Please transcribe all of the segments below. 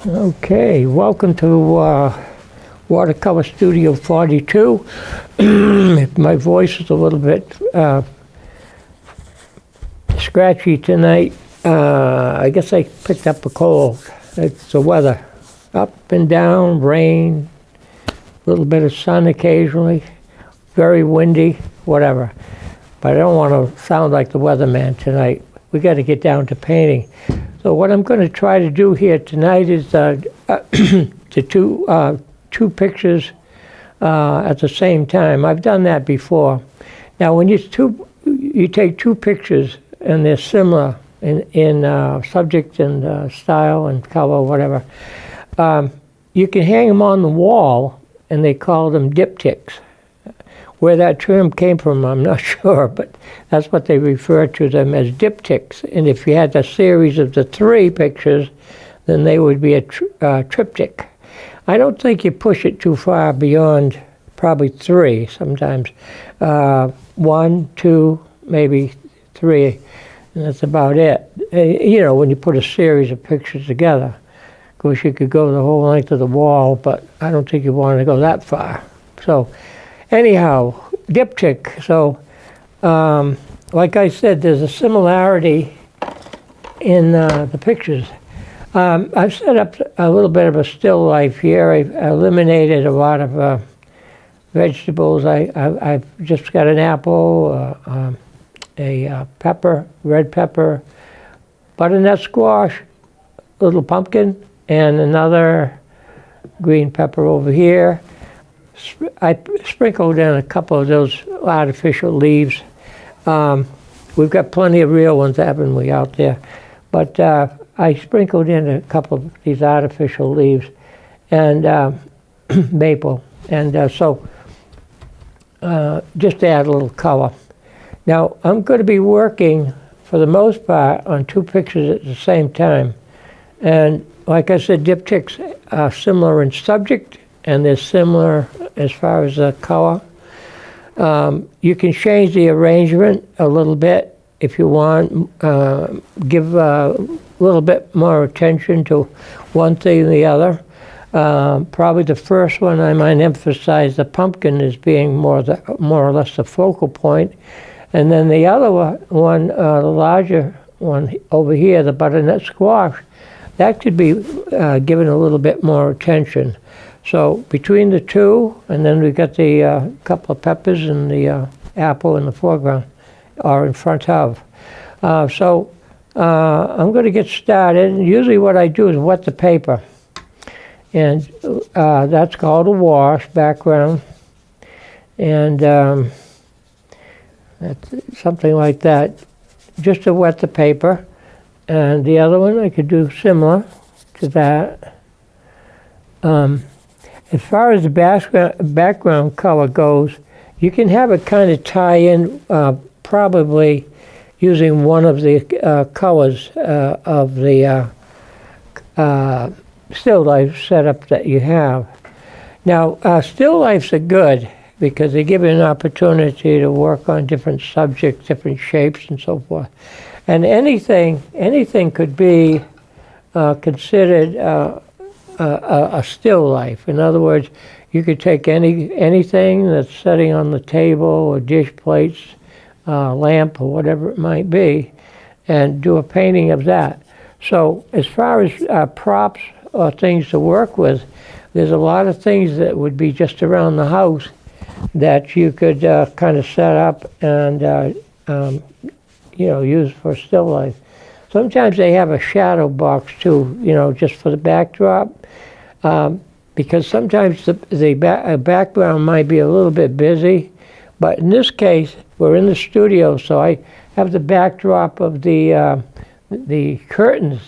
Okay, welcome to Watercolor Studio 42. My voice is a little bit scratchy tonight. I guess I picked up a cold. It's the weather. Up and down, rain, a little bit of sun occasionally, very windy, whatever. But I don't want to sound like the weatherman tonight. We got to get down to painting. So what I'm going to try to do here tonight is to two pictures at the same time. I've done that before. Now, when you take two pictures and they're similar in subject and style and color, whatever, you can hang them on the wall, and they call them diptychs. Where that term came from, I'm not sure, but that's what they refer to them as diptychs. And if you had a series of the three pictures, then they would be a triptych. I don't think you push it too far beyond probably three sometimes. One, two, maybe three, and that's about it. You know, when you put a series of pictures together. Of course, you could go the whole length of the wall, but I don't think you want to go that far. So, anyhow, diptych. So, like I said, there's a similarity in the pictures. I've set up a little bit of a still life here. I've eliminated a lot of vegetables. I've just got an apple, a pepper, red pepper, butternut squash, a little pumpkin, and another green pepper over here. I sprinkled in a couple of those artificial leaves. We've got plenty of real ones, haven't we, out there? But I sprinkled in a couple of these artificial leaves and maple. And so just to add a little color. Now, I'm going to be working, for the most part, on two pictures at the same time. And like I said, diptychs are similar in subject, and they're similar as far as the color. You can change the arrangement a little bit if you want. Give a little bit more attention to one thing than the other. Probably the first one I might emphasize the pumpkin as being more or less the focal point. And then the other one, the larger one over here, the butternut squash, that could be given a little bit more attention. So between the two, and then we've got the couple of peppers and the apple in the foreground, or in front of. So I'm going to get started. And usually what I do is wet the paper. And that's called a wash, background. And that's something like that, just to wet the paper. And the other one I could do similar to that. As far as the background color goes, you can have it kind of tie in probably using one of the colors of the still life setup that you have. Now, still lifes are good because they give you an opportunity to work on different subjects, different shapes, and so forth. And anything could be considered a still life. In other words, you could take anything that's sitting on the table or dish plates, lamp or whatever it might be, and do a painting of that. So as far as props or things to work with, there's a lot of things that would be just around the house that you could kind of set up and use for still life. Sometimes they have a shadow box too, just for the backdrop, because sometimes the background might be a little bit busy. But in this case, we're in the studio, so I have the backdrop of the curtains,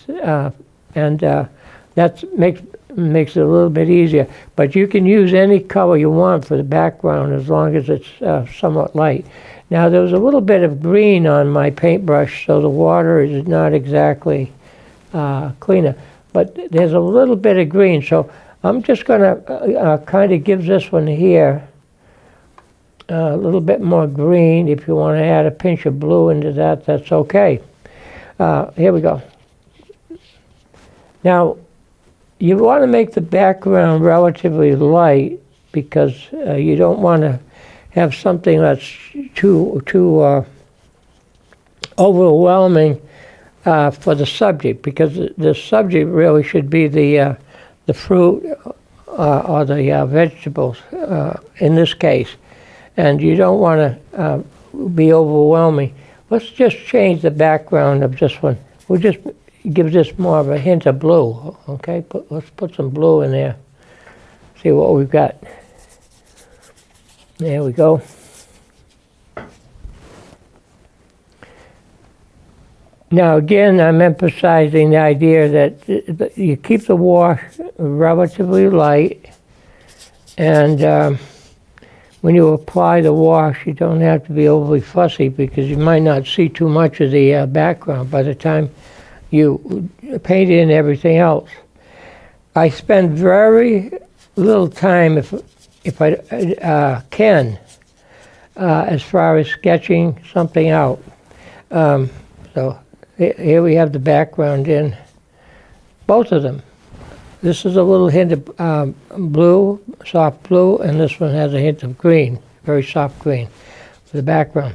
and that makes it a little bit easier. But you can use any color you want for the background as long as it's somewhat light. Now, there was a little bit of green on my paintbrush, so the water is not exactly cleaner. But there's a little bit of green, so I'm just going to kind of give this one here a little bit more green. If you want to add a pinch of blue into that, that's okay. Here we go. Now, you want to make the background relatively light because you don't want to have something that's too overwhelming for the subject, because the subject really should be the fruit or the vegetables in this case, and you don't want to be overwhelming. Let's just change the background of this one. We'll just give this more of a hint of blue, okay? Let's put some blue in there. See what we've got. There we go. Now again, I'm emphasizing the idea that you keep the wash relatively light, and when you apply the wash, you don't have to be overly fussy because you might not see too much of the background by the time you paint in everything else. I spend very little time, if I can, as far as sketching something out. So here we have the background in both of them. This is a little hint of blue, soft blue, and this one has a hint of green, very soft green for the background.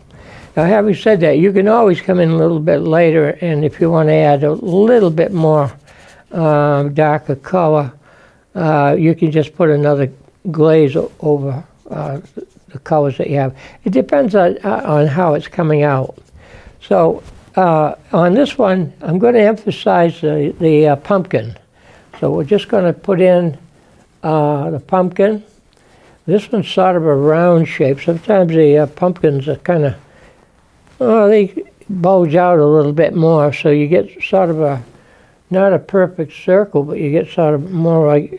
Now, having said that, you can always come in a little bit later, and if you want to add a little bit more darker color, you can just put another glaze over the colors that you have. It depends on how it's coming out. So on this one, I'm going to emphasize the pumpkin. So we're just going to put in the pumpkin. This one's sort of a round shape. Sometimes the pumpkins are kind of, they bulge out a little bit more, so you get sort of not a perfect circle, but you get sort of more like,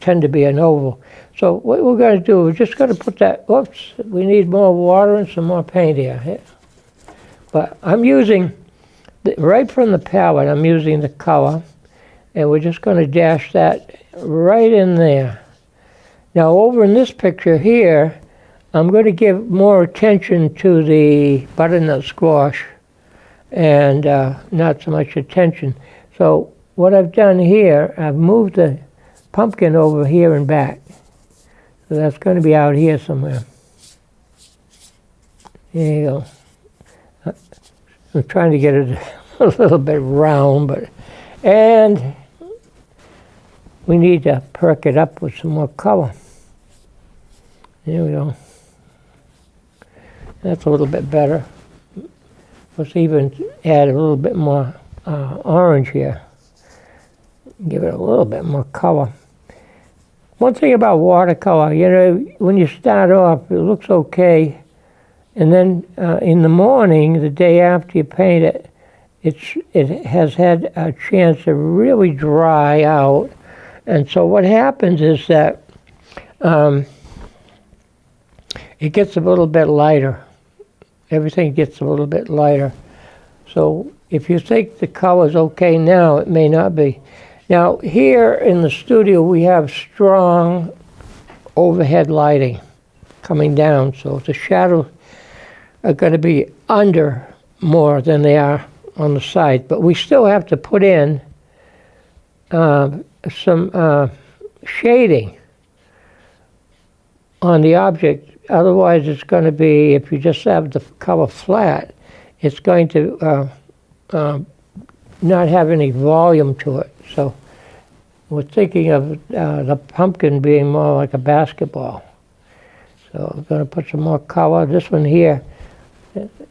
tend to be an oval. So what we're going to do, we're just going to put that, oops, we need more water and some more paint here. But I'm using, right from the palette, I'm using the color, and we're just going to dash that right in there. Now over in this picture here, I'm going to give more attention to the butternut squash and not so much attention. So what I've done here, I've moved the pumpkin over here and back. So that's going to be out here somewhere. There you go. I'm trying to get it a little bit round, and we need to perk it up with some more color. There we go. That's a little bit better. Let's even add a little bit more orange here. Give it a little bit more color. One thing about watercolor, when you start off, it looks okay, and then in the morning, the day after you paint it, it has had a chance to really dry out, and so what happens is that it gets a little bit lighter. Everything gets a little bit lighter. So if you think the color's okay now, it may not be. Now here in the studio we have strong overhead lighting coming down, so the shadows are going to be under more than they are on the side, but we still have to put in some shading on the object. Otherwise it's going to be, if you just have the color flat, it's going to not have any volume to it. So we're thinking of the pumpkin being more like a basketball. So we're going to put some more color. This one here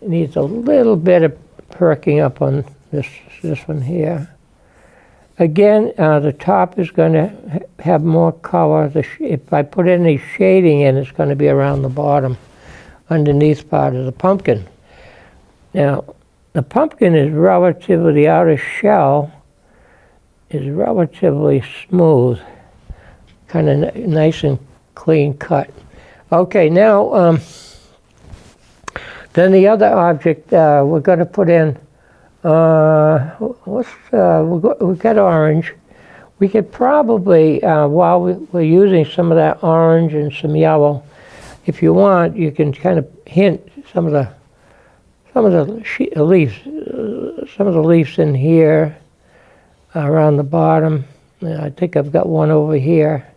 needs a little bit of perking up on this one here. Again, the top is going to have more color. If I put any shading in, it's going to be around the bottom, underneath part of the pumpkin. Now, the pumpkin is relatively, the outer shell is relatively smooth, kind of nice and clean cut. Okay, now, then the other object we're going to put in, we've got orange. We could probably, while we're using some of that orange and some yellow, if you want, you can kind of hint some of the leaves in here, around the bottom. Yeah, I think I've got one over here,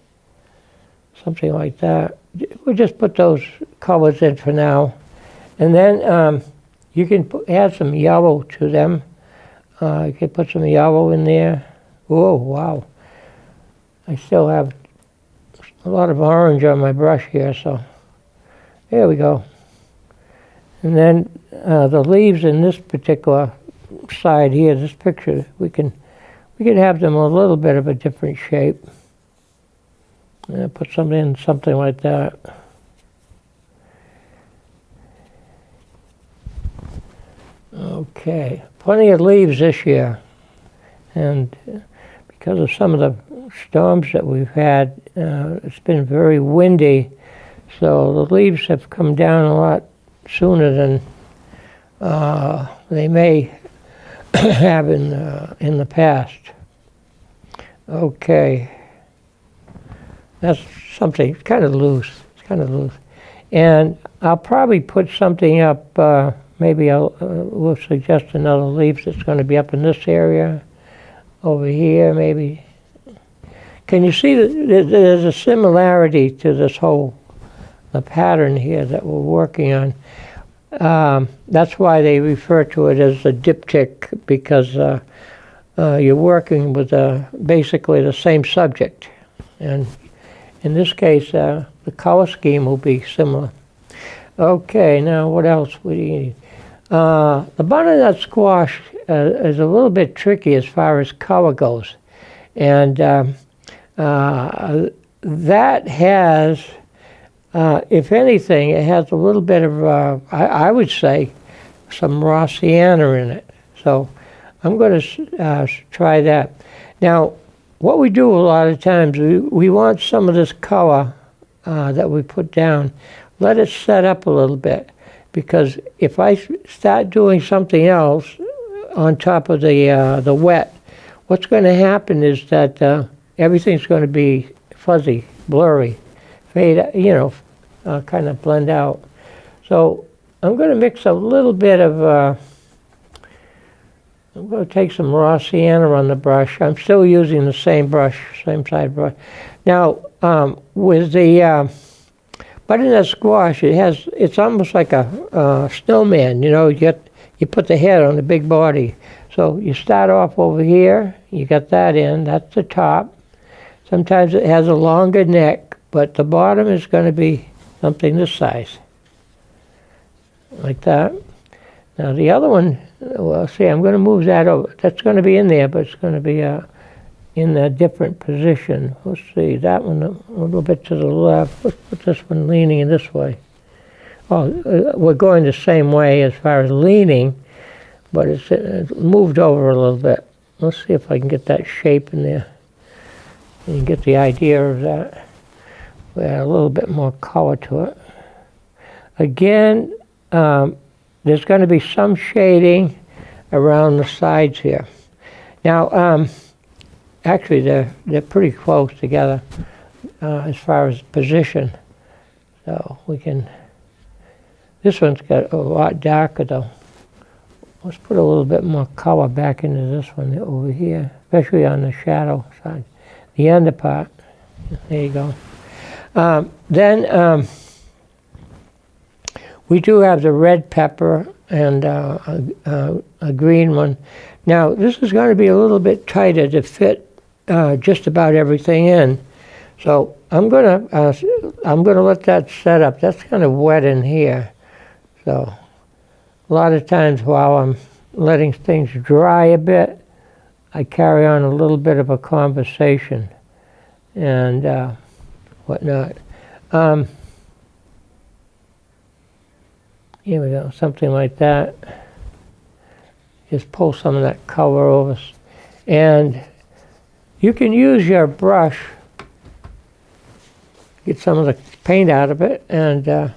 something like that. We'll just put those colors in for now. And then you can add some yellow to them. You can put some yellow in there. Oh, wow. I still have a lot of orange on my brush here, so there we go. And then the leaves in this particular side here, this picture, we can have them a little bit of a different shape. Put something like that. Okay, plenty of leaves this year, and because of some of the storms that we've had, it's been very windy, so the leaves have come down a lot sooner than they may have in the past. Okay, that's something kind of loose. It's kind of loose, and I'll probably put something up. Maybe we'll suggest another leaf that's going to be up in this area, over here maybe. Can you see that there's a similarity to this whole the pattern here that we're working on? That's why they refer to it as a diptych, because you're working with basically the same subject. And in this case, the color scheme will be similar. Okay, now what else would you need? The butternut squash is a little bit tricky as far as color goes. And that has, if anything, it has a little bit of, I would say, some raw sienna in it. So I'm going to try that. Now, what we do a lot of times, we want some of this color that we put down, let it set up a little bit. Because if I start doing something else on top of the wet, what's going to happen is that everything's going to be fuzzy, blurry, fade, kind of blend out. So I'm going to mix a little bit of, I'm going to take some raw sienna on the brush. I'm still using the same brush, same side brush. Now, with the butternut squash, it's almost like a snowman, you put the head on the big body. So you start off over here, you got that in, that's the top. Sometimes it has a longer neck, but the bottom is going to be something this size, like that. Now the other one, well, see, I'm going to move that over. That's going to be in there, but it's going to be in a different position. Let's see, that one a little bit to the left. Let's put this one leaning in this way. Oh, we're going the same way as far as leaning, but it's moved over a little bit. Let's see if I can get that shape in there. You can get the idea of that. We add a little bit more color to it. Again, there's going to be some shading around the sides here. Now, actually, they're pretty close together as far as position. So we can. This one's got a lot darker though. Let's put a little bit more color back into this one over here, especially on the shadow side, the under part. There you go. Then we do have the red pepper and a green one. Now this is going to be a little bit tighter to fit just about everything in. So I'm gonna let that set up. That's kind of wet in here. So a lot of times while I'm letting things dry a bit, I carry on a little bit of a conversation and whatnot. Here we go, something like that. Just pull some of that color over. And you can use your brush, get some of the paint out of it, and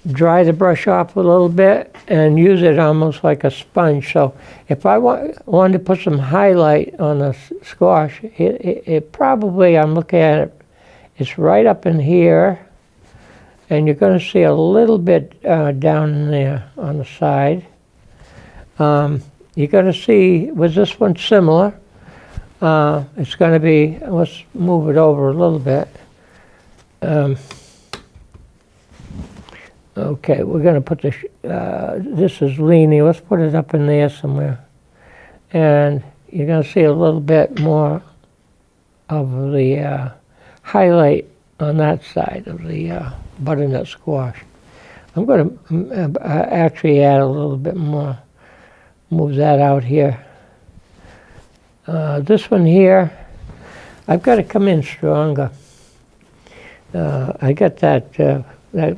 dry the brush off a little bit and use it almost like a sponge. So if I wanted to put some highlight on the squash, it probably, I'm looking at it, it's right up in here, and you're going to see a little bit down in there on the side. You're going to see, with this one similar, It's going to be, let's move it over a little bit. Okay, we're going to put this is leaning. Let's put it up in there somewhere. And you're going to see a little bit more of the highlight on that side of the butternut squash. I'm going to actually add a little bit more. Move that out here. This one here, I've got to come in stronger. I got that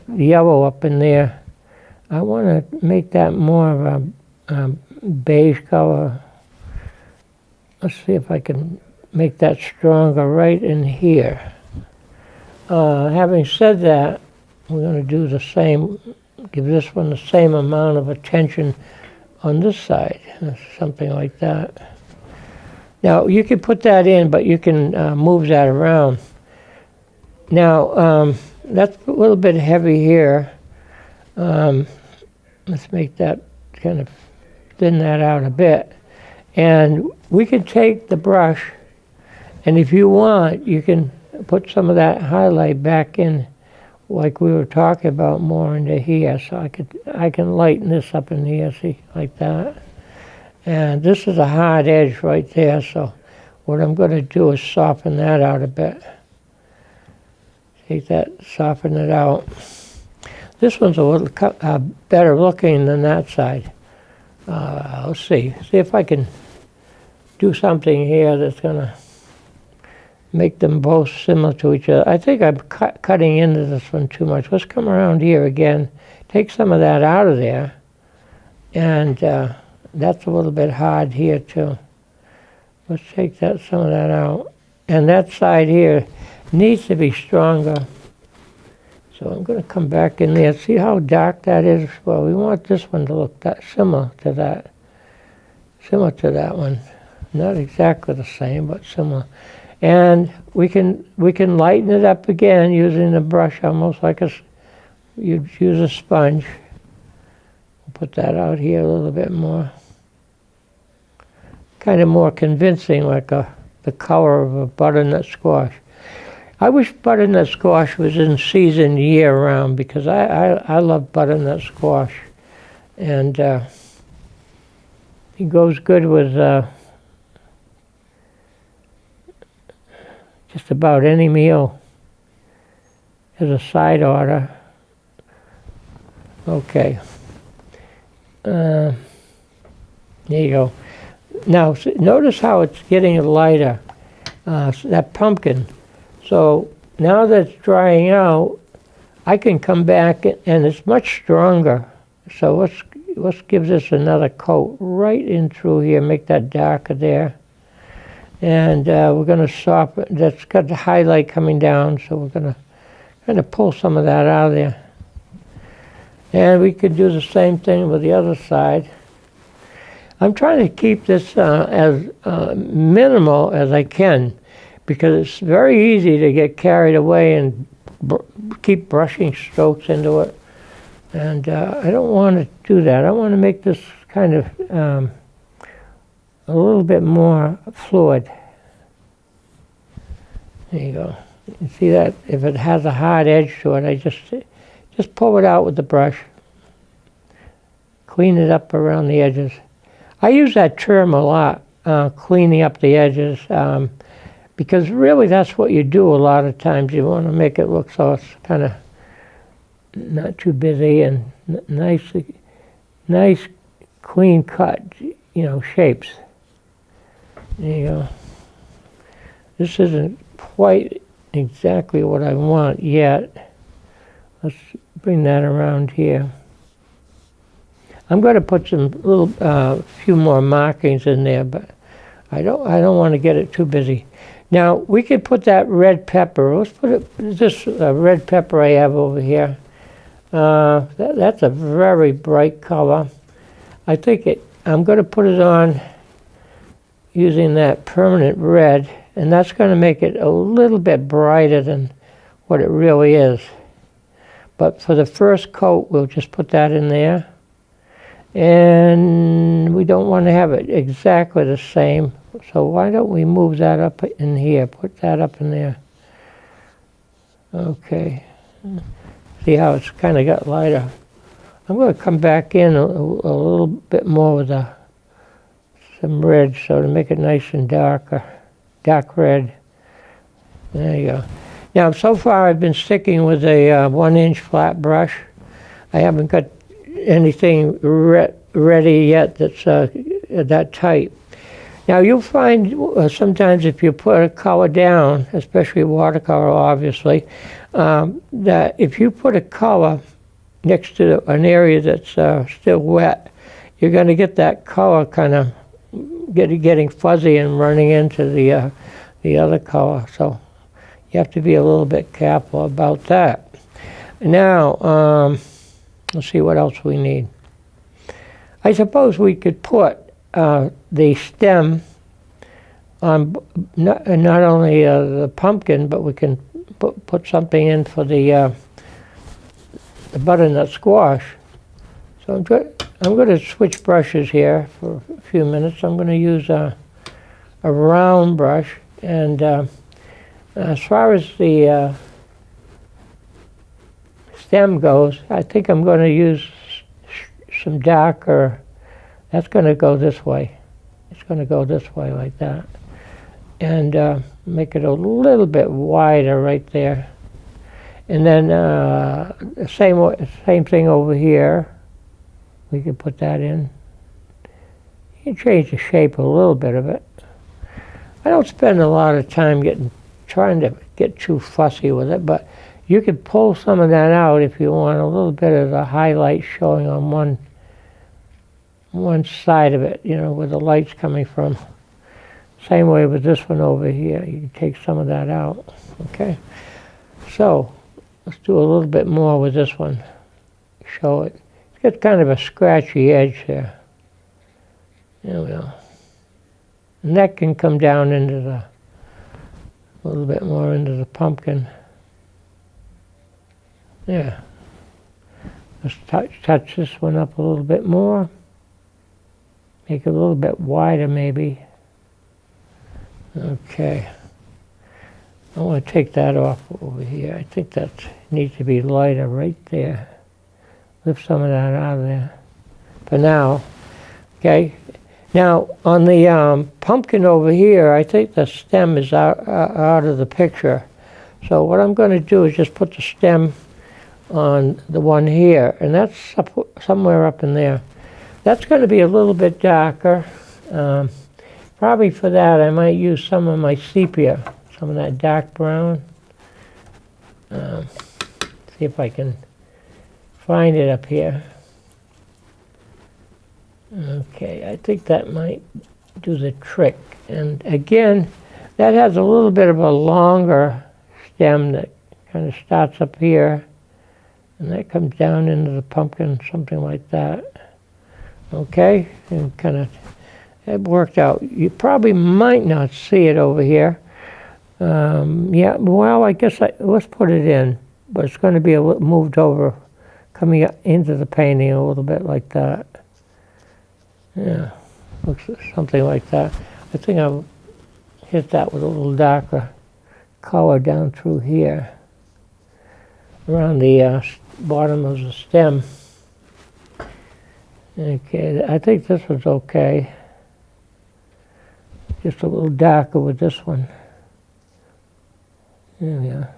yellow up in there. I want to make that more of a beige color. Let's see if I can make that stronger right in here. Having said that, we're going to do the same, give this one the same amount of attention on this side, something like that. Now, you can put that in, but you can move that around. Now, that's a little bit heavy here. Let's make that kind of thin that out a bit. And we can take the brush, and if you want, you can put some of that highlight back in, like we were talking about, more into here. So I can lighten this up in here, see, like that. And this is a hard edge right there, so what I'm going to do is soften that out a bit. Take that, soften it out. This one's a little better looking than that side. Let's see if I can do something here that's going to make them both similar to each other. I think I'm cutting into this one too much. Let's come around here again, take some of that out of there, and that's a little bit hard here too. Let's take some of that out. And that side here needs to be stronger. So I'm going to come back in there. See how dark that is? Well, we want this one to look similar to that. Similar to that one. Not exactly the same, but similar. And we can lighten it up again using the brush, almost like you'd use a sponge. Put that out here a little bit more. Kind of more convincing, like the color of a butternut squash. I wish butternut squash was in season year-round, because I love butternut squash. And it goes good with just about any meal as a side order. Okay. There you go. Now, notice how it's getting lighter, that pumpkin. So now that it's drying out, I can come back and it's much stronger. So let's give this another coat right in through here, make that darker there. And we're going to soften, that's got the highlight coming down, so we're going to kind of pull some of that out of there. And we could do the same thing with the other side. I'm trying to keep this as minimal as I can, because it's very easy to get carried away and keep brushing strokes into it. And I don't want to do that. I want to make this kind of a little bit more fluid. There you go. You see that? If it has a hard edge to it, I just pull it out with the brush. Clean it up around the edges. I use that term a lot, cleaning up the edges, because really that's what you do a lot of times. You want to make it look so it's kind of not too busy and nice, clean cut, shapes. There you go. This isn't quite exactly what I want yet. Let's bring that around here. I'm going to put some few more markings in there, but I don't want to get it too busy. Now we could put that red pepper. Let's put this red pepper I have over here. That's a very bright color. I think I'm going to put it on using that permanent red, and that's going to make it a little bit brighter than what it really is. But for the first coat, we'll just put that in there. And we don't want to have it exactly the same. So why don't we move that up in here, put that up in there. Okay. See how it's kind of got lighter. I'm going to come back in a little bit more with some red, so to make it nice and dark red. There you go. Now, so far I've been sticking with a 1-inch flat brush. I haven't got anything ready yet that's that tight. Now, you'll find sometimes if you put a color down, especially watercolor, obviously, that if you put a color next to an area that's still wet, you're going to get that color kind of getting fuzzy and running into the other color. So you have to be a little bit careful about that. Now, let's see what else we need. I suppose we could put the stem on not only the pumpkin, but we can put something in for the butternut squash. So I'm going to switch brushes here for a few minutes. I'm going to use a round brush, and as far as the stem goes, I think I'm going to use some darker. That's going to go this way. It's going to go this way like that, and make it a little bit wider right there. And then same thing over here. We can put that in. You can change the shape a little bit of it. I don't spend a lot of time trying to get too fussy with it, but you could pull some of that out if you want a little bit of the highlight showing on one side of it, you know, where the light's coming from. Same way with this one over here. You can take some of that out. Okay. So let's do a little bit more with this one. Show it. It's got kind of a scratchy edge there. There we go. And that can come down into a little bit more into the pumpkin. Yeah. Let's touch this one up a little bit more. Make it a little bit wider maybe. Okay. I want to take that off over here. I think that needs to be lighter right there. Lift some of that out of there for now. Okay. Now on the pumpkin over here, I think the stem is out of the picture. So what I'm going to do is just put the stem on the one here, and that's somewhere up in there. That's going to be a little bit darker. Probably for that I might use some of my sepia, some of that dark brown. See if I can find it up here. Okay, I think that might do the trick. And again, that has a little bit of a longer stem that kind of starts up here, and that comes down into the pumpkin, something like that. Okay, and kind of, it worked out. You probably might not see it over here. Yeah, well, I guess let's put it in, but it's going to be moved over, coming into the painting a little bit like that. Yeah, looks something like that. I think I'll hit that with a little darker color down through here, around the bottom of the stem. Okay, I think this one's okay. Just a little darker with this one. There we are.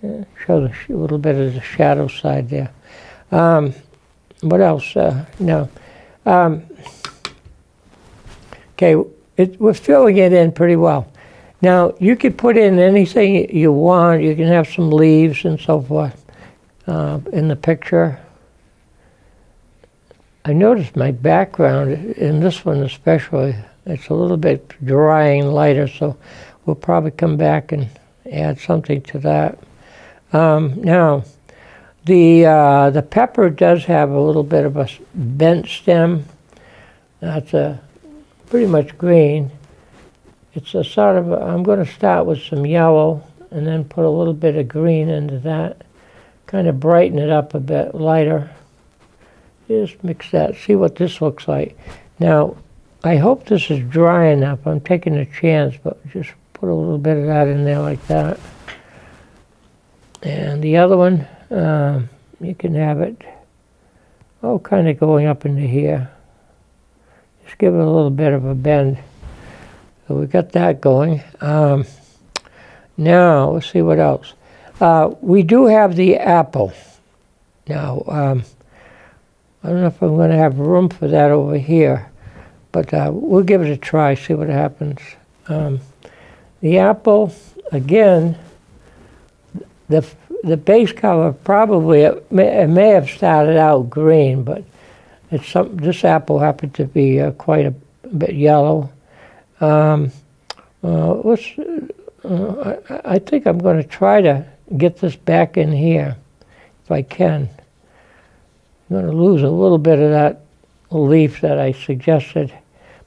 Yeah, show a little bit of the shadow side there. What else? No. Okay, we're filling it in pretty well. Now, you could put in anything you want. You can have some leaves and so forth in the picture. I noticed my background, in this one especially, it's a little bit dry and lighter, so we'll probably come back and add something to that. Now, the pepper does have a little bit of a bent stem. That's pretty much green. It's a sort of, I'm going to start with some yellow and then put a little bit of green into that, kind of brighten it up a bit lighter. just mix that, see what this looks like. Now, I hope this is dry enough. I'm taking a chance, but just put a little bit of that in there like that. And the other one, you can have it, kind of going up into here. Just give it a little bit of a bend. So we got that going. Now, let's see what else. We do have the apple. Now, I don't know if I'm going to have room for that over here, but we'll give it a try, see what happens. The apple, again, the base color probably, it may have started out green, but this apple happened to be quite a bit yellow. I think I'm going to try to get this back in here, if I can. I'm going to lose a little bit of that leaf that I suggested,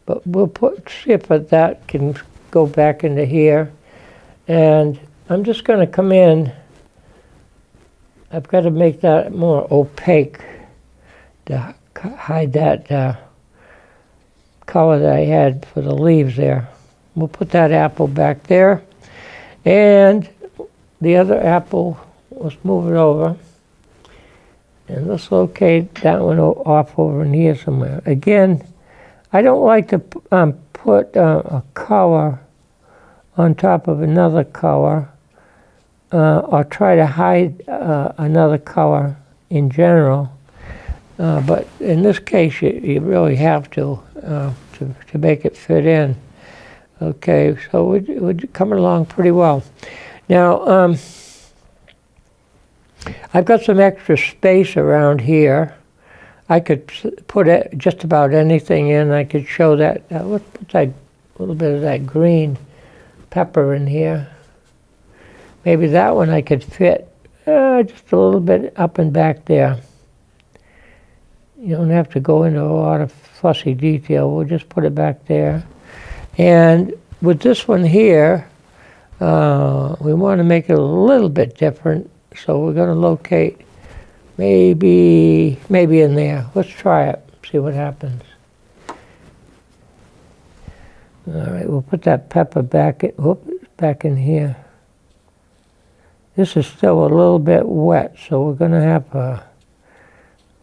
but we'll see if that can go back into here. And I'm just going to come in. I've got to make that more opaque to hide that color that I had for the leaves there. We'll put that apple back there. And the other apple, let's move it over. And let's locate that one off over in here somewhere. Again, I don't like to put a color on top of another color or try to hide another color in general. But in this case, you really have to make it fit in. Okay, so we're coming along pretty well. Now, I've got some extra space around here. I could put just about anything in. I could show that. Let's put that little bit of that green pepper in here. Maybe that one I could fit just a little bit up and back there. You don't have to go into a lot of fussy detail. We'll just put it back there. And with this one here, we want to make it a little bit different. So we're going to locate maybe in there. Let's try it, see what happens. All right, we'll put that pepper back in here. This is still a little bit wet, so we're going to have a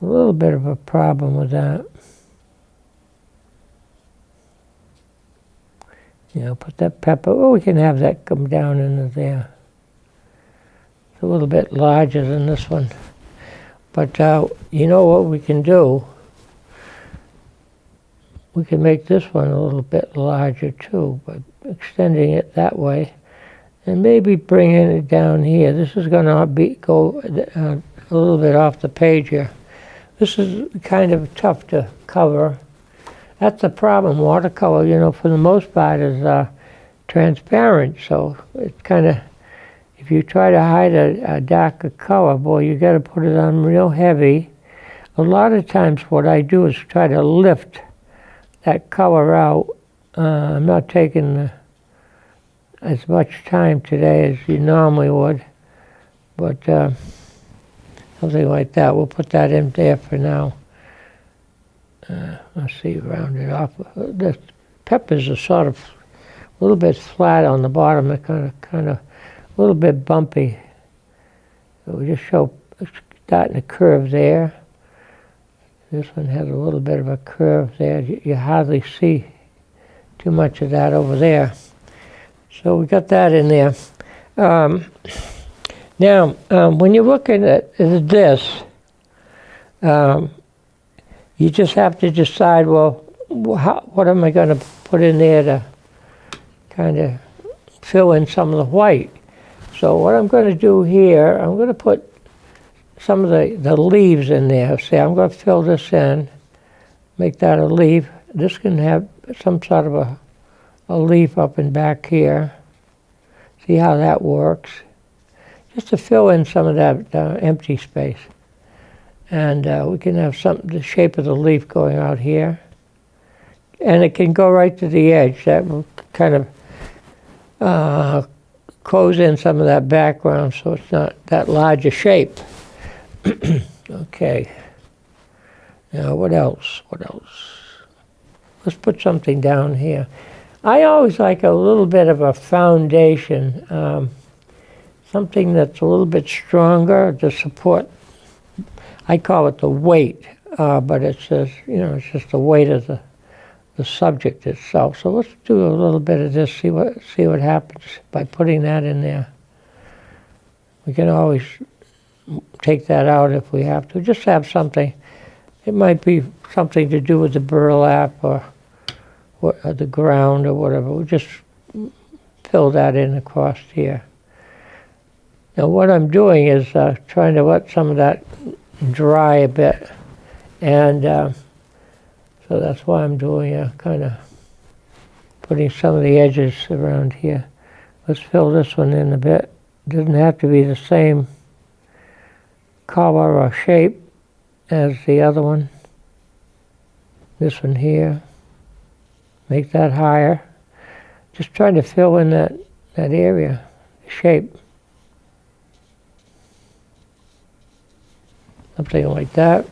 little bit of a problem with that. Put that pepper, we can have that come down into there. It's a little bit larger than this one. But you know what we can do? We can make this one a little bit larger too, by extending it that way. And maybe bringing it down here. This is going to go a little bit off the page here. This is kind of tough to cover. That's the problem. Watercolor, for the most part, is transparent. So it's kind of, if you try to hide a darker color, boy, you got to put it on real heavy. A lot of times what I do is try to lift that color out. I'm not taking as much time today as you normally would, but something like that. We'll put that in there for now. Let's see, round it off. The peppers are sort of a little bit flat on the bottom. They're kind of a little bit bumpy. So we just starting a curve there. This one has a little bit of a curve there. You hardly see too much of that over there. So we got that in there. Now, when you're looking at this, you just have to decide, well, what am I going to put in there to kind of fill in some of the white? So what I'm going to do here, I'm going to put some of the leaves in there. See, I'm going to fill this in, make that a leaf. This can have some sort of a leaf up and back here. See how that works? Just to fill in some of that empty space. And we can have the shape of the leaf going out here. And it can go right to the edge. That will kind of close in some of that background so it's not that large a shape. Okay. Now, what else? What else? Let's put something down here. I always like a little bit of a foundation, something that's a little bit stronger to support. I call it the weight, but it's just, it's just the weight of the subject itself. So let's do a little bit of this. See what happens by putting that in there. We can always take that out if we have to. Just have something. It might be something to do with the burlap or the ground or whatever. We'll just fill that in across here. Now what I'm doing is trying to let some of that dry a bit. And so that's why I'm doing kind of putting some of the edges around here. Let's fill this one in a bit. Doesn't have to be the same color or shape as the other one. This one here. Make that higher. Just trying to fill in that area, the shape. Something like that.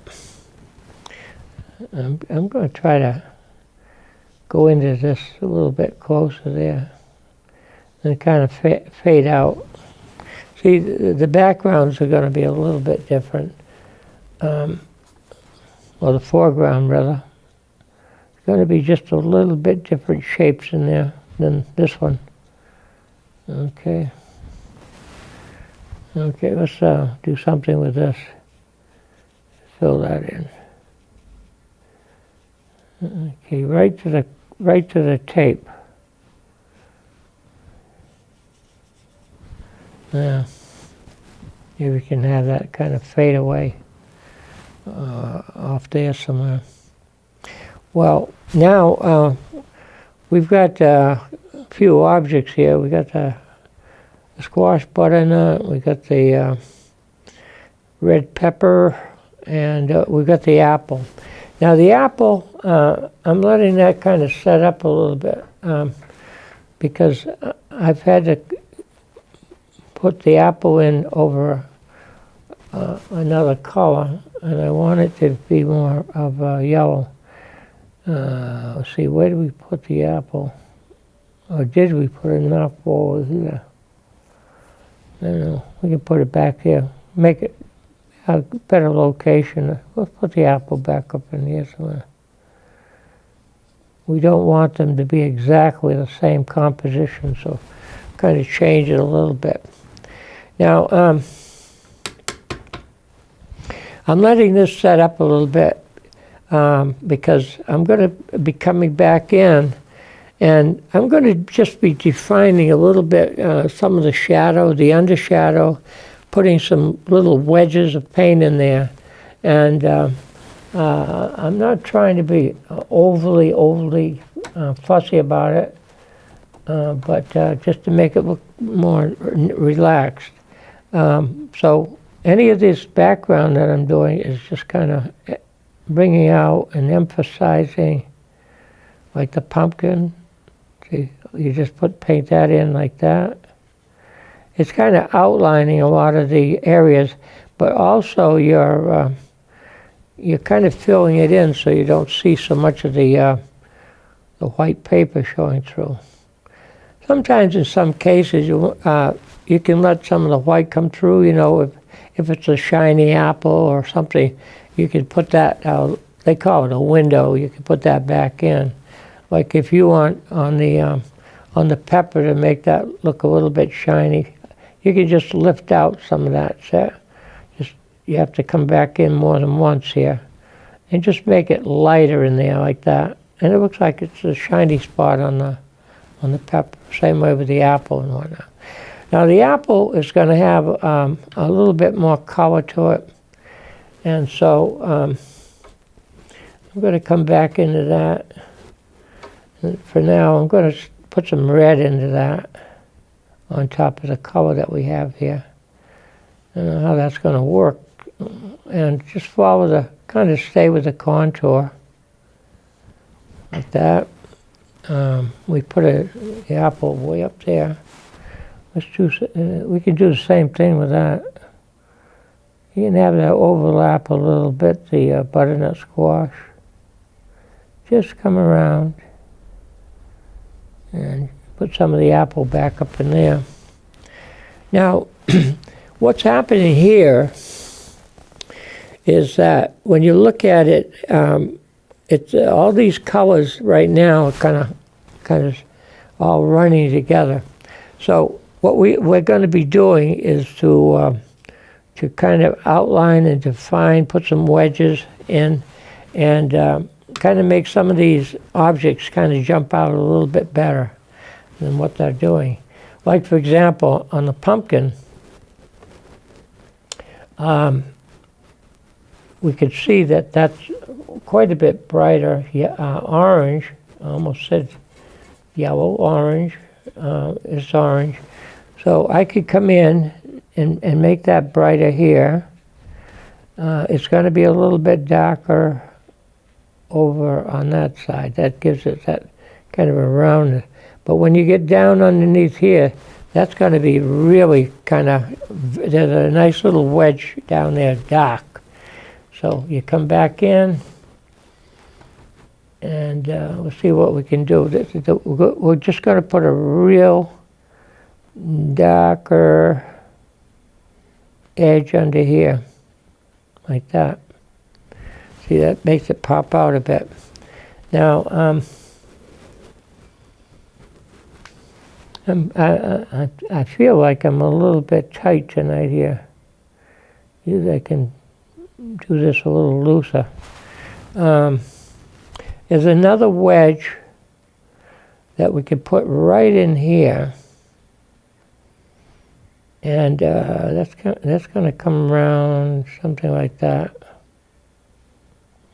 I'm going to try to go into this a little bit closer there. And kind of fade out. See, the backgrounds are going to be a little bit different. Or the foreground, rather. It's going to be just a little bit different shapes in there than this one. Okay. Okay, let's do something with this. Fill that in. Okay, right to the tape. Yeah. Maybe we can have that kind of fade away off there somewhere. Well, now we've got a few objects here. We got the squash butternut. We got the red pepper, and we've got the apple. Now the apple, I'm letting that kind of set up a little bit because I've had to put the apple in over another color, and I want it to be more of a yellow. Let's see, where did we put the apple? Or did we put it enough over here? I don't know. We can put it back here. Make it a better location. Let's put the apple back up in here somewhere. We don't want them to be exactly the same composition, so kind of change it a little bit. Now, I'm letting this set up a little bit because I'm going to be coming back in, and I'm going to just be defining a little bit some of the shadow, the undershadow, putting some little wedges of paint in there. And I'm not trying to be overly fussy about it, but just to make it look more relaxed. So any of this background that I'm doing is just kind of bringing out and emphasizing, like the pumpkin. See, you just paint that in like that. It's kind of outlining a lot of the areas, but also you're kind of filling it in so you don't see so much of the white paper showing through. Sometimes in some cases you can let some of the white come through. You know, if it's a shiny apple or something, you can put that, they call it a window, you can put that back in. Like if you want on the pepper to make that look a little bit shiny, you can just lift out some of that. So you have to come back in more than once here and just make it lighter in there like that. And it looks like it's a shiny spot on the pepper. Same way with the apple and whatnot. Now the apple is going to have a little bit more color to it. And so I'm going to come back into that. And for now, I'm going to put some red into that on top of the color that we have here. I don't know how that's going to work. And just follow kind of stay with the contour. Like that. We put the apple way up there. We can do the same thing with that. You can have that overlap a little bit, the butternut squash. Just come around and put some of the apple back up in there. Now, what's happening here is that when you look at it, it's all these colors right now are kind of all running together. So what we're going to be doing is to kind of outline and define, put some wedges in, and kind of make some of these objects kind of jump out a little bit better than what they're doing. Like, for example, on the pumpkin, we could see that that's quite a bit brighter, orange. I almost said yellow, orange. It's orange. So I could come in and make that brighter here. It's going to be a little bit darker over on that side. That gives it that kind of a roundness. But when you get down underneath here, that's going to be really kind of, there's a nice little wedge down there, dark. So you come back in, and we'll see what we can do. We're just going to put a real darker edge under here, like that. See, that makes it pop out a bit. Now, I feel like I'm a little bit tight tonight here. Maybe I can do this a little looser. There's another wedge that we could put right in here, and that's going to come around something like that.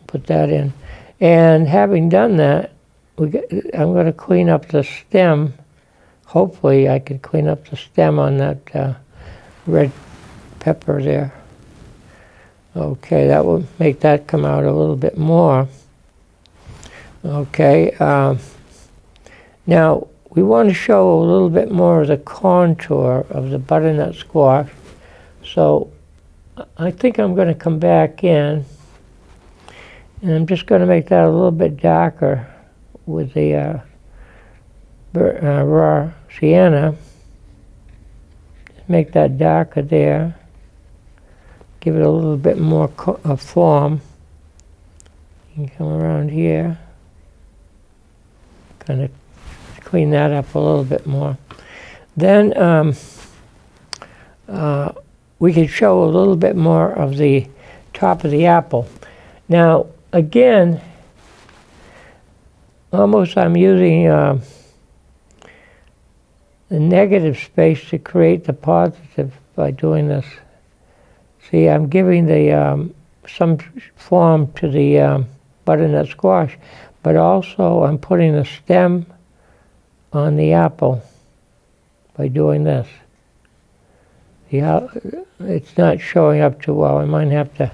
Put that in, and having done that, I'm going to clean up the stem. Hopefully I can clean up the stem on that red pepper there. Okay, that will make that come out a little bit more. Okay, now we want to show a little bit more of the contour of the butternut squash. So I think I'm going to come back in, and I'm just going to make that a little bit darker with the raw sienna. Make that darker there. Give it a little bit more form. You can come around here. Kind of clean that up a little bit more. Then we can show a little bit more of the top of the apple. Now, again, almost I'm using the negative space to create the positive by doing this. See, I'm giving the some form to the butternut squash, but also I'm putting the stem on the apple by doing this. See how it's not showing up too well. I might have to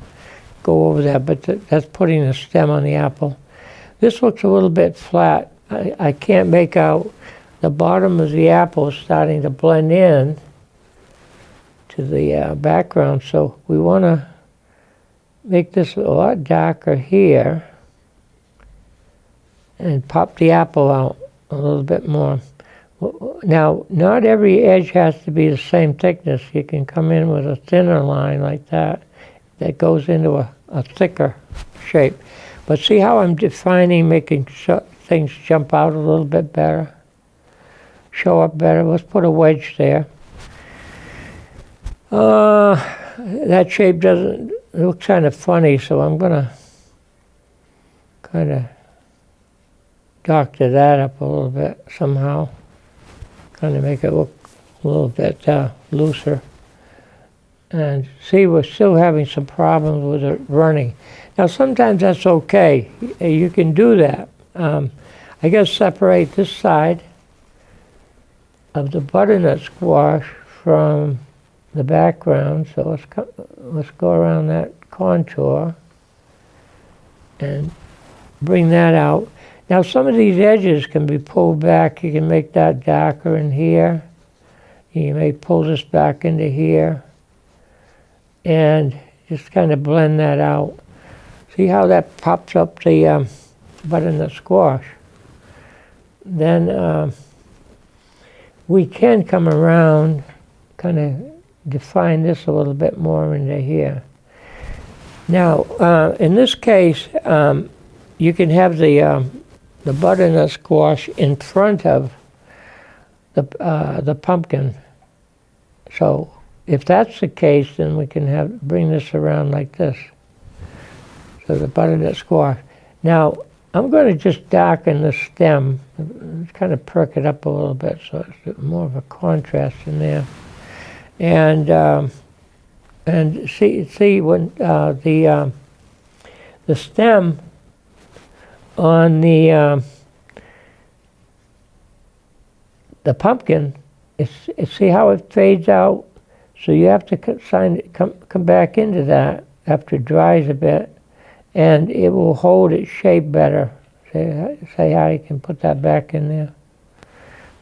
go over that, but that's putting the stem on the apple. This looks a little bit flat. I can't make out the bottom of the apple is starting to blend in to the background, so we want to make this a lot darker here and pop the apple out a little bit more. Now, not every edge has to be the same thickness. You can come in with a thinner line like that goes into a thicker shape. But see how I'm defining, making things jump out a little bit better, show up better. Let's put a wedge there. That shape doesn't, it looks kind of funny, so I'm going to kind of doctor that up a little bit somehow. Kind of make it look a little bit looser. And see, we're still having some problems with it running. Now, sometimes that's okay. You can do that. I got to separate this side of the butternut squash from the background. So let's go around that contour and bring that out. Now, some of these edges can be pulled back. You can make that darker in here. You may pull this back into here. And just kind of blend that out. See how that pops up the butternut squash? Then we can come around, kind of define this a little bit more into here. Now, in this case, you can have the butternut squash in front of the pumpkin. So if that's the case, then we can bring this around like this. So the butternut squash. Now, I'm going to just darken the stem, kind of perk it up a little bit so it's more of a contrast in there. And see when the stem on the pumpkin, see how it fades out? So you have to come back into that after it dries a bit, and it will hold its shape better. Say how you can put that back in there.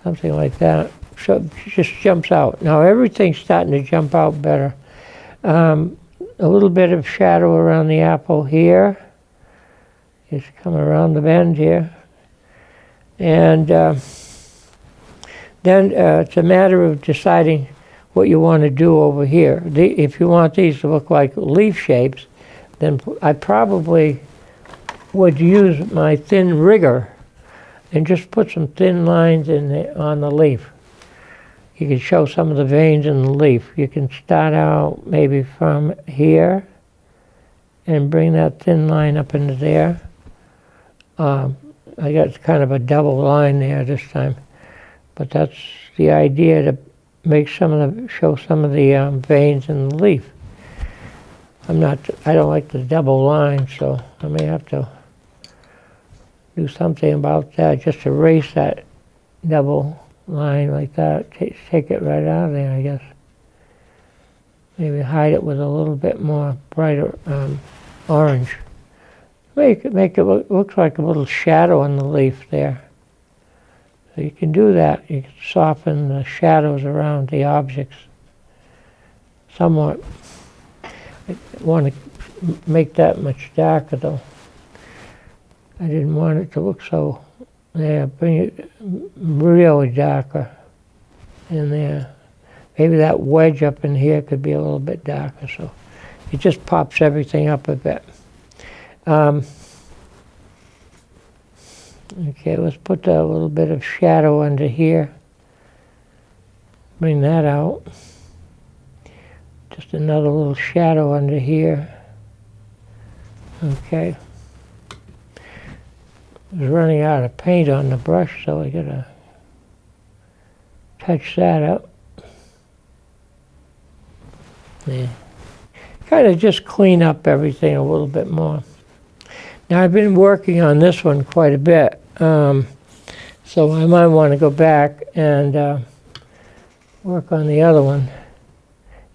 Something like that. So it just jumps out. Now everything's starting to jump out better. A little bit of shadow around the apple here. Just come around the bend here. And then it's a matter of deciding what you want to do over here. If you want these to look like leaf shapes, then I probably would use my thin rigger and just put some thin lines on the leaf. You can show some of the veins in the leaf. You can start out maybe from here and bring that thin line up into there. I got kind of a double line there this time, but that's the idea, to make show some of the veins in the leaf. I don't like the double line, so I may have to do something about that. Just erase that double line like that. Take it right out of there, I guess. Maybe hide it with a little bit more brighter orange. Make it look like a little shadow on the leaf there. So you can do that. You can soften the shadows around the objects somewhat. I want to make that much darker though. I didn't want it to look so, bring it really darker in there. Maybe that wedge up in here could be a little bit darker, so it just pops everything up a bit. Okay, let's put a little bit of shadow under here. Bring that out. Just another little shadow under here. Okay. I was running out of paint on the brush, so I gotta touch that up. Yeah. Kind of just clean up everything a little bit more. Now I've been working on this one quite a bit, so I might want to go back and work on the other one.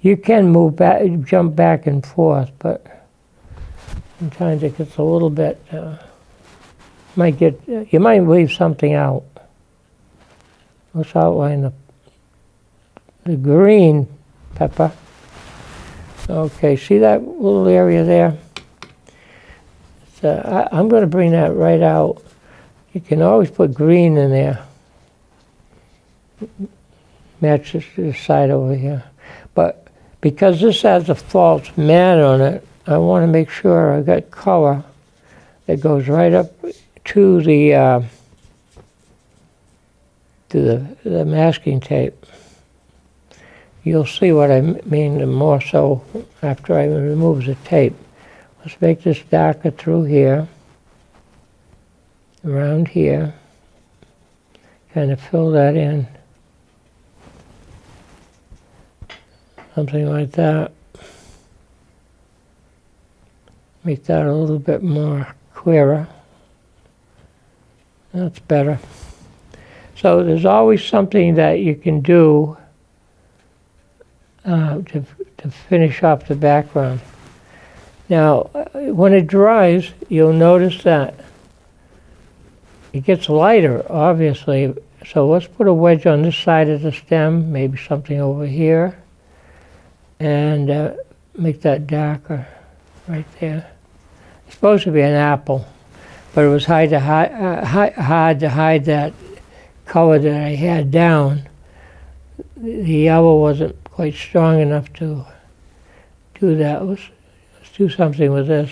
You can move back, jump back and forth, but sometimes it gets a little bit. You might leave something out. Let's outline the green pepper. Okay, see that little area there? I'm going to bring that right out. You can always put green in there. Match this side over here. But because this has a false matte on it, I want to make sure I got color that goes right up to the masking tape. You'll see what I mean more so after I remove the tape. Let's make this darker through here, around here, kind of fill that in, something like that. Make that a little bit more clearer. That's better. So there's always something that you can do to finish off the background. Now, when it dries, you'll notice that it gets lighter, obviously. So let's put a wedge on this side of the stem, maybe something over here, and make that darker right there. It's supposed to be an apple, but it was hard to hide that color that I had down. The yellow wasn't quite strong enough to do that. Let's do something with this.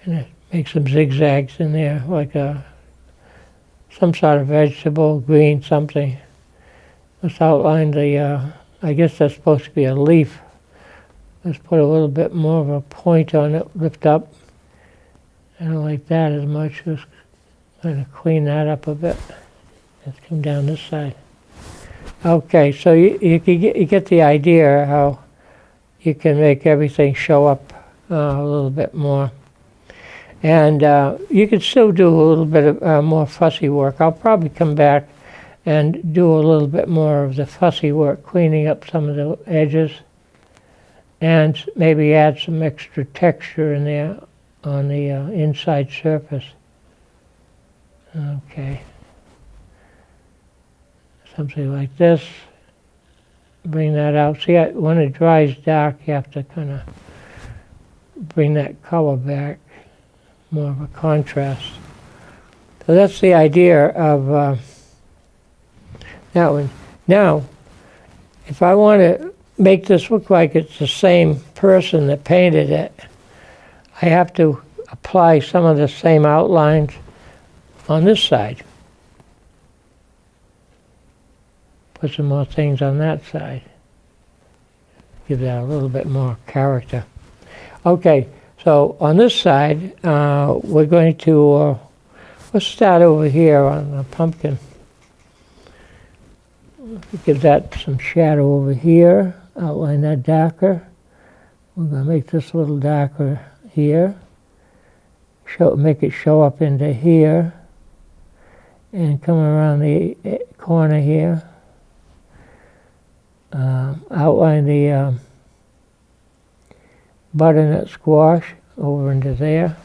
And make some zigzags in there, like some sort of vegetable, green something. Let's outline the, I guess that's supposed to be a leaf. Let's put a little bit more of a point on it, lift up. I don't like that as much. Just kind of clean that up a bit. Let's come down this side. Okay, so you get the idea how you can make everything show up a little bit more. And you can still do a little bit of more fussy work. I'll probably come back and do a little bit more of the fussy work, cleaning up some of the edges, and maybe add some extra texture in there on the inside surface. Okay. Something like this. Bring that out. See, when it dries dark, you have to kind of bring that color back, more of a contrast. So that's the idea of that one. Now, if I want to make this look like it's the same person that painted it, I have to apply some of the same outlines on this side. Put some more things on that side. Give that a little bit more character. Okay, so on this side, we're going to, let's start over here on the pumpkin. Give that some shadow over here, outline that darker. We're going to make this a little darker here. Make it show up into here. And come around the corner here. Outline the butternut squash over into there.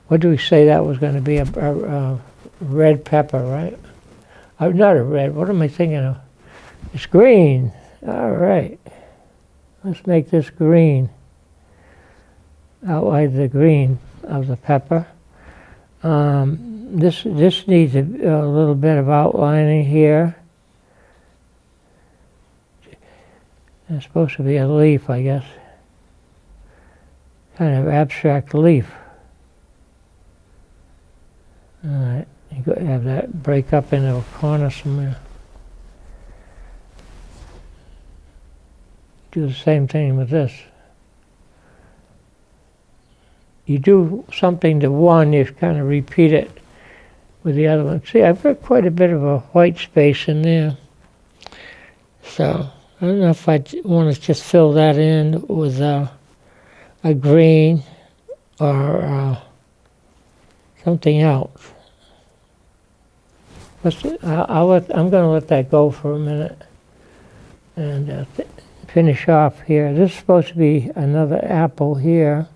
What do we say that was going to be? A red pepper, right? Not a red. What am I thinking of? It's green. All right. Let's make this green. Outline the green of the pepper. This needs a little bit of outlining here. It's supposed to be a leaf, I guess. Kind of abstract leaf. All right. You got to have that break up into a corner somewhere. Do the same thing with this. You do something to one, you kind of repeat it with the other one. See, I've got quite a bit of a white space in there. So, I don't know if I want to just fill that in with a green or something else. I'm going to let that go for a minute and finish off here. This is supposed to be another apple here.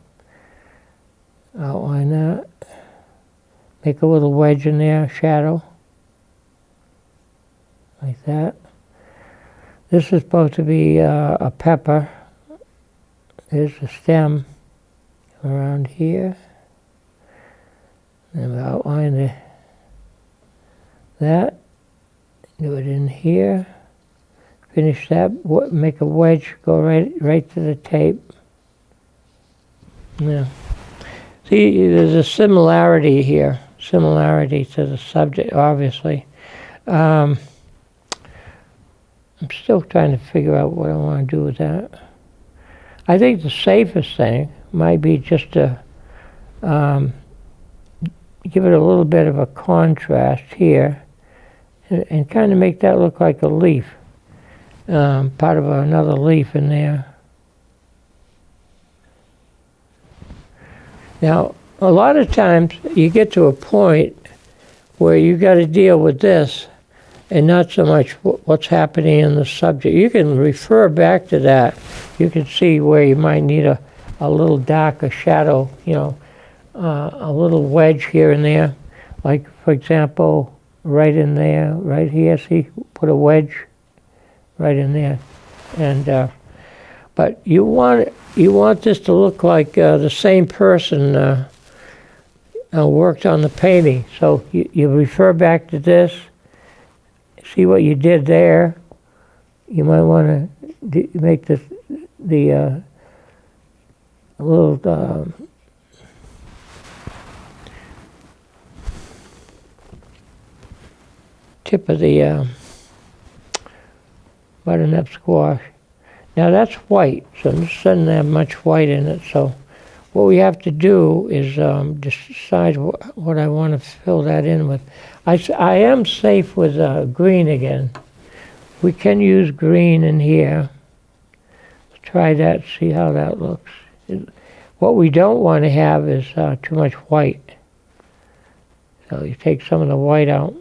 Outline that. Make a little wedge in there, shadow. Like that. This is supposed to be a pepper. There's the stem around here. And we'll outline that. Do it in here. Finish that. Make a wedge. Go right to the tape. Yeah. See, there's a similarity here. Similarity to the subject, obviously. I'm still trying to figure out what I want to do with that. I think the safest thing might be just to give it a little bit of a contrast here and kind of make that look like a leaf. Part of another leaf in there. Now, a lot of times you get to a point where you got to deal with this and not so much what's happening in the subject. You can refer back to that. You can see where you might need a little darker shadow, a little wedge here and there. Like, for example, right in there, right here, see, put a wedge right in there. And but you want this to look like the same person worked on the painting. So you refer back to this, see what you did there. You might want to make this the little tip of the butternut squash. Now that's white, so this doesn't have much white in it. So what we have to do is decide what I want to fill that in with. I am safe with green again. We can use green in here. Let's try that, see how that looks. What we don't want to have is too much white. So you take some of the white out.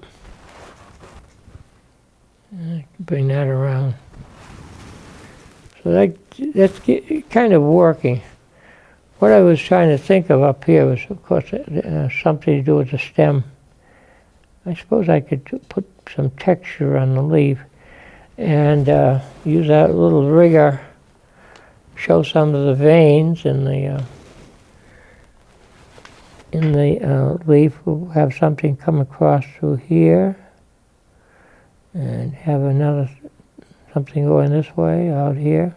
Bring that around. So that's kind of working. What I was trying to think of up here was, of course, something to do with the stem. I suppose I could put some texture on the leaf and use that little rigger, show some of the veins in the leaf. We'll have something come across through here and have another something going this way out here.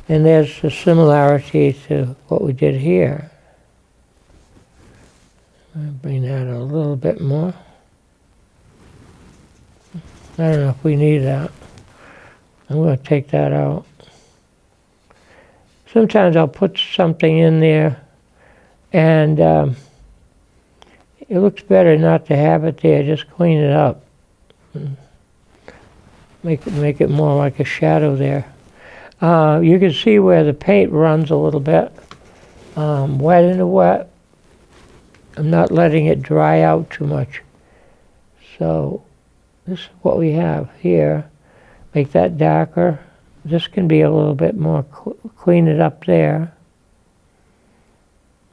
And there's a similarity to what we did here. I'll bring that a little bit more. I don't know if we need that. I'm going to take that out. Sometimes I'll put something in there and it looks better not to have it there, just clean it up. Make it more like a shadow there. You can see where the paint runs a little bit. Wet into wet. I'm not letting it dry out too much. So this is what we have here. Make that darker. This can be a little bit more, clean it up there.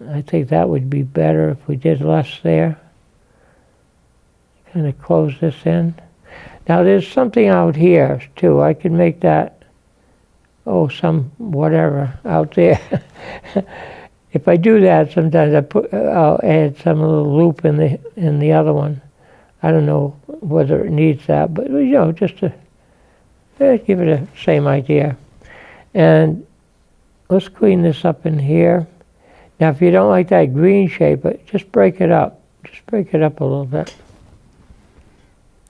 I think that would be better if we did less there. Kind of close this in. Now there's something out here too. I could make that, some whatever out there. If I do that, sometimes I'll add some little loop in the other one. I don't know whether it needs that, but just to give it the same idea. And let's clean this up in here. Now, if you don't like that green shape, just break it up. Just break it up a little bit.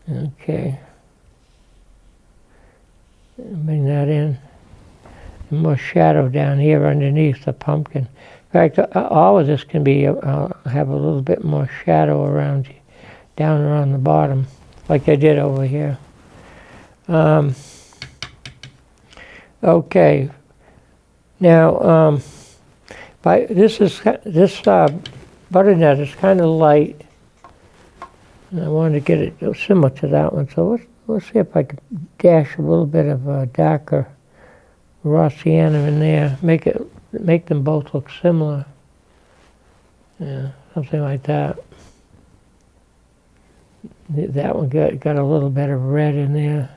Okay. Bring that in. And more shadow down here underneath the pumpkin. In fact, all of this can be have a little bit more shadow around, down around the bottom, like I did over here. Okay. Now, this butternut is kind of light. And I wanted to get it similar to that one, so let's see if I can dash a little bit of darker raw sienna in there. Make them both look similar. Yeah, something like that. That one got a little bit of red in there.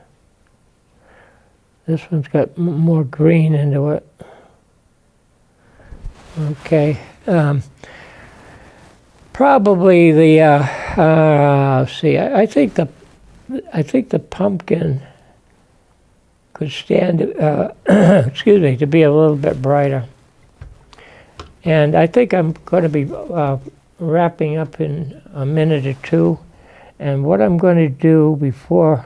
This one's got more green into it. Okay. Probably the let's see. I think the pumpkin could stand excuse me, to be a little bit brighter. And I think I'm going to be wrapping up in a minute or two. And what I'm going to do before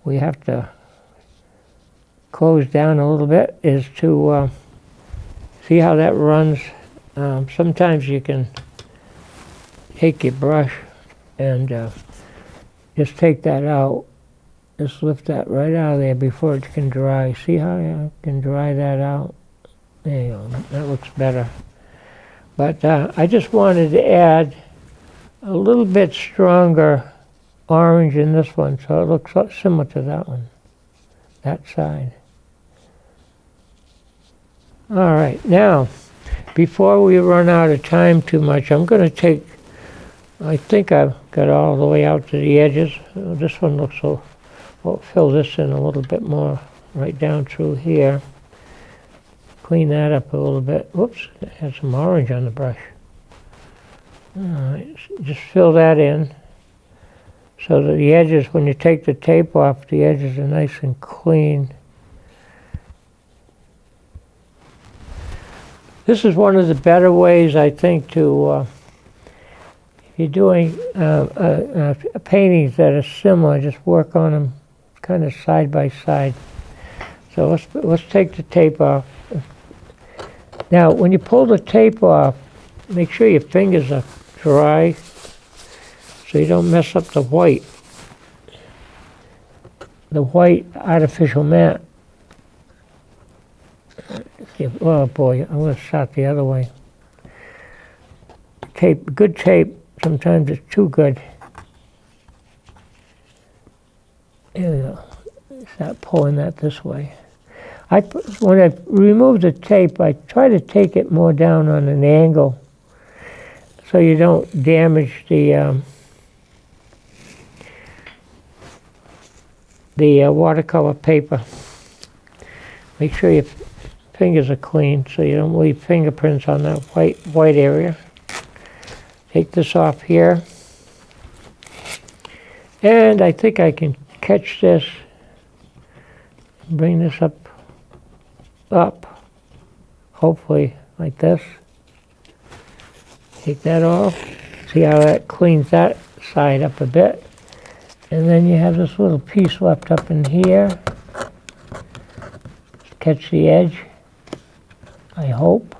we have to close down a little bit is to see how that runs. Sometimes you can take your brush and just take that out. Just lift that right out of there before it can dry. See how you can dry that out? There you go. That looks better. But I just wanted to add a little bit stronger orange in this one, so it looks similar to that one, that side. All right, now, before we run out of time too much, I'm going to take, I think I've got all the way out to the edges. This one looks a fill this in a little bit more right down through here. Clean that up a little bit. Whoops, it has some orange on the brush. All right, just fill that in so that the edges, when you take the tape off, the edges are nice and clean. This is one of the better ways, I think, to, if you're doing paintings that are similar, just work on them kind of side by side. So let's take the tape off. Now, when you pull the tape off, make sure your fingers are dry so you don't mess up the white artificial matte. Oh boy, I'm going to start the other way. Tape, good tape, sometimes it's too good. There we go. Start pulling that this way. When I remove the tape, I try to take it more down on an angle so you don't damage the watercolor paper. Make sure your fingers are clean so you don't leave fingerprints on that white area. Take this off here. And I think I can catch this, bring this up, hopefully like this. Take that off. See how that cleans that side up a bit. And then you have this little piece left up in here. Catch the edge, I hope.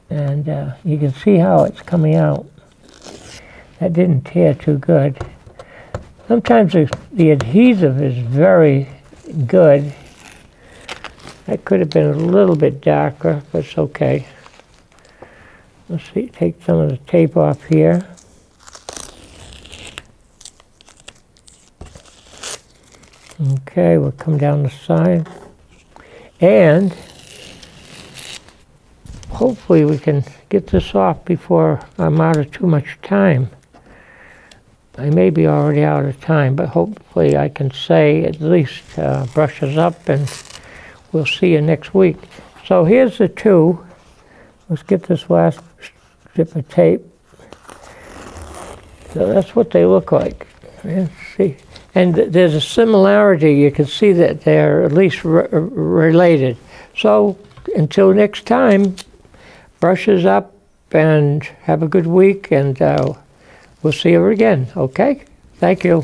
And you can see how it's coming out. That didn't tear too good. Sometimes the adhesive is very good. That could have been a little bit darker, but it's okay. Let's see, take some of the tape off here. Okay, we'll come down the side. And hopefully we can get this off before I'm out of too much time. I may be already out of time, but hopefully I can say at least brushes up, and we'll see you next week. So here's the two. Let's get this last strip of tape. So that's what they look like. Let's see. And there's a similarity. You can see that they're at least related. So until next time, brushes up and have a good week, and we'll see you again, okay? Thank you.